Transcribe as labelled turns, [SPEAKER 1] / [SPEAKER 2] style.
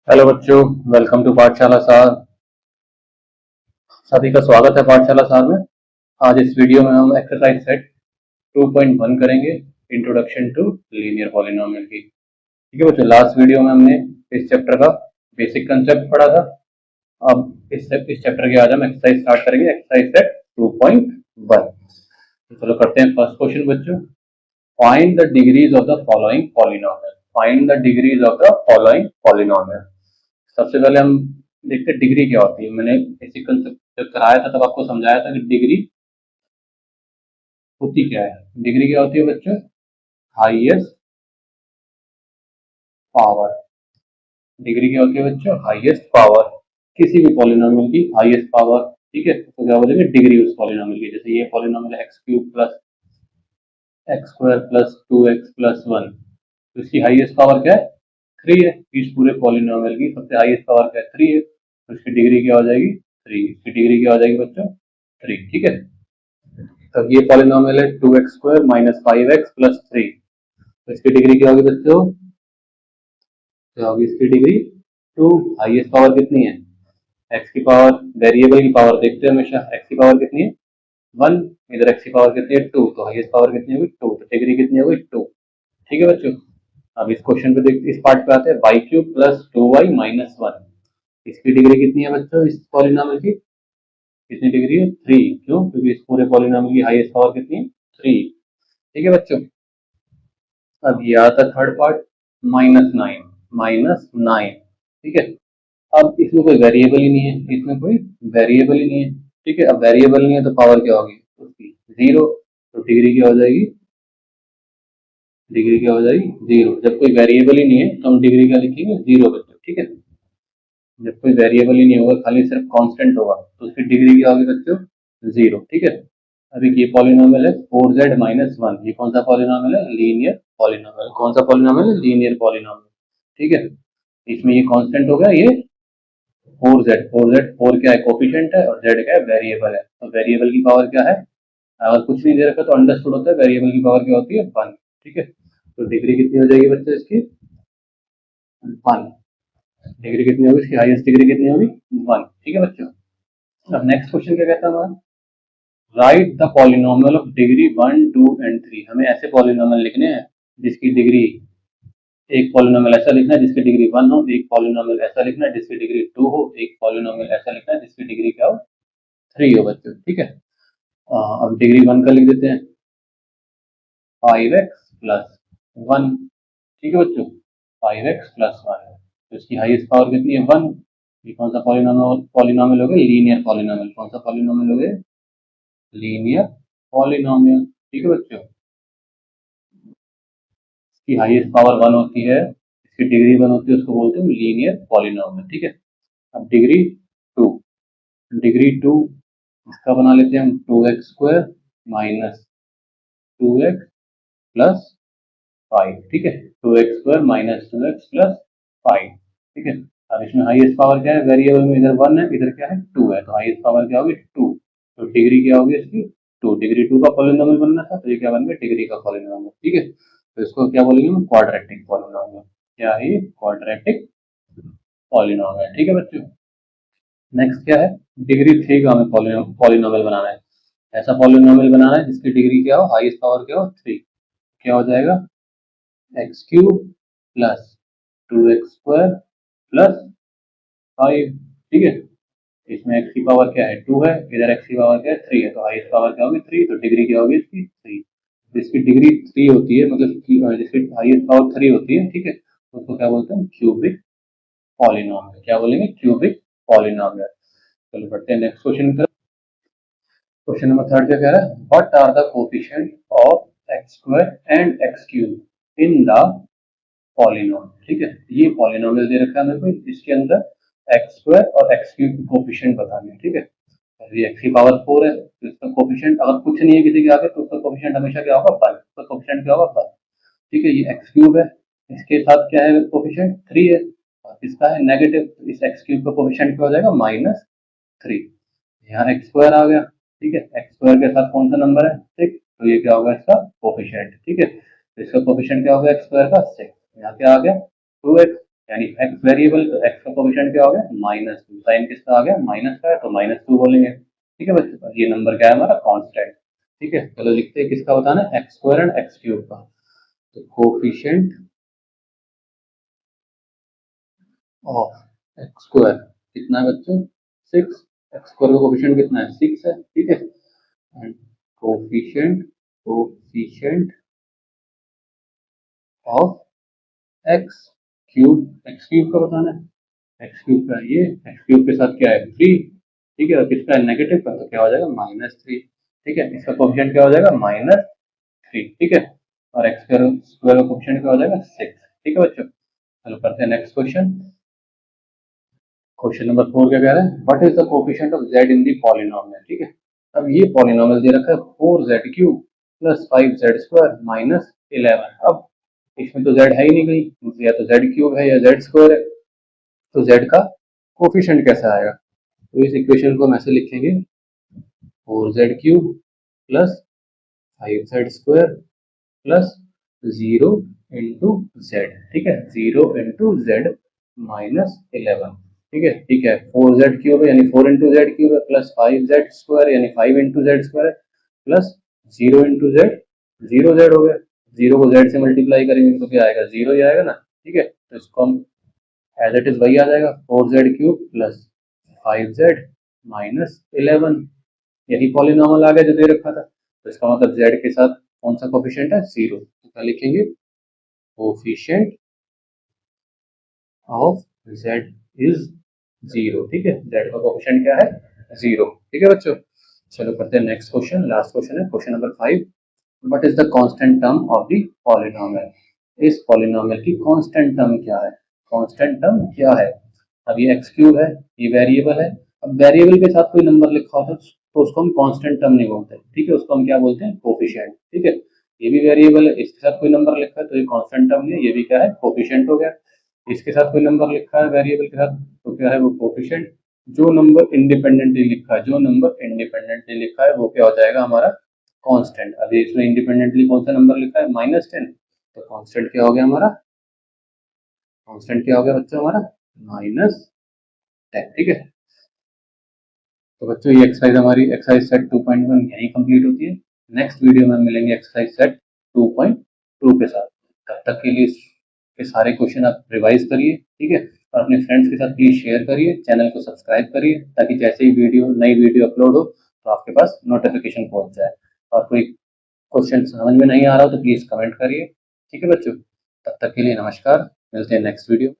[SPEAKER 1] Hello बच्चों, welcome to पाठशाला सार। सभी का स्वागत है पाठशाला सार में। आज इस वीडियो में हम एक्सरसाइज सेट 2.1 करेंगे, इंट्रोडक्शन टू लीनियर पॉलिनोमियल की। ठीक है बच्चों, लास्ट वीडियो में हमने इस चैप्टर का बेसिक कंसेप्ट पढ़ा था। अब इस चैप्टर के आज हम एक्सरसाइज स्टार्ट करेंगे, एक्सरसाइज सेट 2.1। तो चलो करते हैं फर्स्ट क्वेश्चन बच्चों। Find the degrees of the following polynomial. Find the degrees of the following polynomial. सबसे पहले हम देखते हैं डिग्री क्या होती है। मैंने बेसिक कंसेप्ट जब कराया था तब आपको समझाया था कि डिग्री होती क्या है। डिग्री क्या होती है बच्चों? Highest power. डिग्री क्या होती है बच्चों? हाईएस्ट पावर किसी भी पॉलिनोमियल की हाईएस्ट पावर। ठीक है, तो क्या बोलेंगे? डिग्री उस पॉलिनोमियल की। जैसे ये polynomial x cube plus x square plus 2x plus 1, तो इसकी हाईएस्ट पावर क्या है? 3 है। इस पूरे पॉलिनोमियल की सबसे हाईएस्ट पावर क्या है? 3 है। तो इसकी डिग्री क्या हो जाएगी? 3। इसकी डिग्री क्या हो जाएगी बच्चों? 3। ठीक है, तो ये पॉलिनोमियल है 2x square minus 5x plus 3। तो इसकी डिग्री क्या होगी बच्चों? क्या होगी इसकी डिग्री? 2। हाईएस्ट पावर कितनी है? x की पावर, वेरिएबल की पावर देखते हैं हमेशा। x की पावर कितनी है? 1। इधर x की पावर कितनी है? 2। तो हाईएस्ट पावर कितनी होगी? 2। तो डिग्री कितनी होगी? 2। ठीक है बच्चों, अब इस क्वेश्चन पे देखते, इस पार्ट पे आते हैं। Y cube plus 2y minus 1, इसकी डिग्री कितनी है बच्चों? इस पॉलिनोमियल की कितनी डिग्री है? 3। क्यों? क्योंकि इस पूरे पॉलिनोमियल की हाईएस्ट पावर कितनी है? 3। ठीक है बच्चों, अब ये आता थर्ड पार्ट, माइनस 9। माइनस 9, ठीक है। अब इसमें कोई वेरिएबल ही नहीं है, इसमें कोई वेरिएबल ही नहीं है। ठीक है, अब वेरिएबल नहीं है तो पावर क्या होगी उसकी? 0। तो डिग्री क्या हो जाएगी? डिग्री क्या हो जाएगी? 0। जब कोई वेरिएबल ही नहीं है तो हम डिग्री क्या लिखेंगे? 0 बच्चों। ठीक है, जब कोई वेरिएबल ही नहीं होगा, खाली सिर्फ कांस्टेंट होगा, तो उसकी डिग्री क्या होगी बच्चों? 0। ठीक है, अभी ये पॉलिनोमियल है 4z माइनस 1। ये कौन सा पॉलिनोमियल है? Linear polynomial. कौन सा पॉलिनोमियल है? Linear polynomial. ठीक है, इसमें ये कांस्टेंट हो गया, ये 4z। 4z 4 क्या है? कोफिशिएंट है, और z क्या है? वेरिएबल है। तो वेरिएबल की पावर क्या है? अगर कुछ नहीं दे रखा तो अंडरस्टूड होता है वेरिएबल की पावर क्या होती है? 1। ठीक है, तो डिग्री कितनी हो जाएगी बच्चों इसकी? 1। डिग्री कितनी होगी इसकी? हाईएस्ट डिग्री कितनी होगी? 1। ठीक है बच्चों, अब नेक्स्ट क्वेश्चन क्या कहता है हमारा? Right the polynomial of degree 1, 2 and 3। हमें ऐसे पॉलिनोमियल लिखने हैं जिसकी डिग्री, एक पॉलिनोमियल ऐसा लिखना है जिसकी डिग्री 1 हो, एक पॉलिनोमियल ऐसा लिखना है जिसकी डिग्री 2 हो, एक पॉलिनोमियल ऐसा लिखना है जिसकी डिग्री क्या हो? 3 हो बच्चों। ठीक है, अब डिग्री 1 का लिख देते हैं 5x प्लस 1। ठीक है बच्चों, 5x प्लस 1, तो इसकी हाईएस्ट पावर कितनी है? 1। ये कौन सा पॉलिनोमियल हो गया? Linear polynomial. कौन सा पॉलिनोमियल हो गया? Linear polynomial. ठीक है बच्चों, इसकी हाईएस्ट पावर 1 होती है, इसकी डिग्री 1 होती है, उसको बोलते हैं लीनियर पॉलिनोमियल। ठीक है, अब डिग्री 2। डिग्री 2 इसका बना लेते हैं हम 2x square minus 2x plus 5। ठीक है, 2x square minus 2x plus 5। ठीक है, अब इसमें हाईएस्ट पावर क्या है? वेरिएबल में इधर 1 है, इधर क्या है? 2 है, तो हाईएस्ट पावर क्या होगी? 2। तो डिग्री क्या होगी इसकी? 2। डिग्री 2 का पॉलिनोमियल बनना था, तो ये क्या बन गया? डिग्री का पॉलिनोमियल। ठीक है, तो इसको क्या बोलेंगे हम? Quadratic polynomial. क्या है ये? Quadratic polynomial. ठीक है बच्चों, नेक्स्ट क्या है? डिग्री 3 का हमें पॉलिनोमियल बनाना है। ऐसा पॉलिनोमियल बनाना है जिसकी डिग्री क्या हो? हाईएस्ट पावर क्या हो? 3। क्या हो जाएगा? X cube plus 2x square plus 5। ठीक है, इसमें x की पावर क्या है? 2 है, इधर x की पावर क्या है? 3 है, तो हाईएस्ट पावर क्या होगी? 3। तो डिग्री क्या होगी इसकी? 3। जिसकी डिग्री 3 होती है, मतलब जिसकी हाईएस्ट पावर 3 होती है, ठीक है, तो उसको क्या बोलते हैं? Cubic polynomial. क्या बोलेंगे? Cubic polynomial. चलो बढ़ते हैं नेक्स्ट क्वेश्चन की तरफ। क्वेश्चन नंबर 3 क्या कह रहा है? What are the coefficient of x square and x cube in the polynomial. ठीक है, ये पॉलिनोमियल दे रखा है मेरे को, इसके अंदर एक्स स्क्वायर और एक्स क्यूब की कोफिशिएंट बतानी है। ठीक है, ये एक्स की पावर 4 है, तो इसका कोफिशिएंट अगर कुछ नहीं है किसी के आगे तो उसका कोफिशिएंट हमेशा क्या होगा? 5। उसका कोफिशिएंट क्या होगा? 5। ठीक है, ये एक्स क्यूब है, इसके साथ क्या है? कोफिशिएंट 3 है, और इसका है नेगेटिव, इस एक्स क्यूब का कोफिशिएंट क्या हो जाएगा? -3। यहाँ एक्स स्क्वायर आ गया। ठीक है, एक्स स्क्वायर के साथ कौन सा नंबर है? 6, तो ये क्या होगा इसका कोफिशिएंट। ठीक है, तो इसका कोफिशिएंट क्या होगा एक्स स्क्वायर का? 6। यहाँ क्या आ गया? 2x। यानी एक्स वेरिएबल तो एक्स का कोफिशिएंट क्या हो गया -2, साइन किसका आ गया माइनस का है तो -2 बोलेंगे। ठीक है बच्चों, ये नंबर क्या है हमारा कांस्टेंट। ठीक है, चलो लिखते हैं किसका बताना है, x square and x cube का। तो कोफिशिएंट ऑफ एक्स स्क्वायर कितना है बच्चों 6, एक्स स्क्वायर का कोफिशिएंट कितना है 6 है। ठीक है, and coefficient coefficient of x cube का बताना है। एक्स क्यूब का ये एक्स क्यूब के साथ क्या है 3। ठीक है, और किसका है नेगेटिव का, तो क्या हो जाएगा -3। ठीक है, इसका कोफिशिएंट क्या हो जाएगा -3। ठीक है, और एक्स स्क्वायर का कोफिशिएंट क्या हो जाएगा 6। ठीक है बच्चों, चलो करते हैं नेक्स्ट क्वेश्चन। क्वेश्चन नंबर 4 क्या कह रहा है, what is the coefficient of z in the polynomial. ठीक है, अब ये पॉलिनोमियल दे रखा है 4z cube plus 5z square minus 11। अब इसमें तो z है ही नहीं कहीं, या तो z क्यूब है या z स्क्वायर है, तो z का कोफिशिएंट कैसा आएगा। तो इस इक्वेशन को हम ऐसे लिखेंगे 4z cube plus 5z square plus 0 into Z. ठीक है, 0 इंटू जेड माइनस 11। ठीक है 4z क्यूब है यानी 4 इंटू जेड क्यूब है प्लस 5z स्क्वायर यानी 5 इंटू जेड स्क्वायर है प्लस 0 इंटू जेड 0 जेड हो गया। 0 को z से मल्टीप्लाई करेंगे तो क्या आएगा 0 ही आएगा ना। ठीक है, तो इसको हम एज इट इज वही आ जाएगा 4z cube plus 5z minus 11। यही पॉलिनॉमियल आ गया जो दे रखा था, तो इसका मतलब z के साथ कौन सा कोफिशिएंट है 0। तो क्या लिखेंगे कोफिशिएंट ऑफ z इज 0। ठीक है, z का कोफिशिएंट क्या है 0। ठीक है बच्चों, चलो करते हैं नेक्स्ट क्वेश्चन। लास्ट क्वेश्चन है question number 5, what is the constant term of the polynomial. इस पॉलिनोमियल की कांस्टेंट टर्म क्या है, कांस्टेंट टर्म क्या है। अब ये एक्स क्यूब है, ये वेरिएबल है। अब वेरिएबल के साथ कोई नंबर लिखा होता तो उसको हम कांस्टेंट टर्म नहीं बोलते। ठीक है, उसको हम क्या बोलते हैं कोफिशिएंट। ठीक है, ये भी वेरिएबल है, इसके साथ कोई नंबर लिखा है तो ये कांस्टेंट टर्म है, ये भी क्या है कोफिशिएंट हो गया। इसके साथ कोई नंबर लिखा है वेरिएबल के साथ तो क्या है वो कोफिशिएंट। जो नंबर इंडिपेंडेंटली लिखा है, जो नंबर इंडिपेंडेंटली लिखा है वो क्या हो जाएगा हमारा कांस्टेंट। अभी इसमें इंडिपेंडेंटली कौन सा नंबर लिखा है -10, तो कांस्टेंट क्या हो गया हमारा, कांस्टेंट क्या हो गया बच्चों हमारा -10। ठीक है, तो बच्चों ये एक्सरसाइज हमारी एक्सरसाइज सेट 2.1 यहीं कंप्लीट होती है। नेक्स्ट वीडियो में मिलेंगे एक्सरसाइज सेट 2.2 के साथ। तब तक के लिए के सारे क्वेश्चन आप रिवाइज करिए। ठीक है, और अपने फ्रेंड्स के साथ प्लीज शेयर करिए, चैनल को सब्सक्राइब करिए ताकि जैसे ही नई वीडियो अपलोड हो तो आपके पास नोटिफिकेशन पहुंच जाए। और कोई क्वेश्चन समझ में नहीं आ रहा हो तो प्लीज कमेंट करिए। ठीक है बच्चों, तब तक के लिए नमस्कार, मिलते हैं नेक्स्ट वीडियो।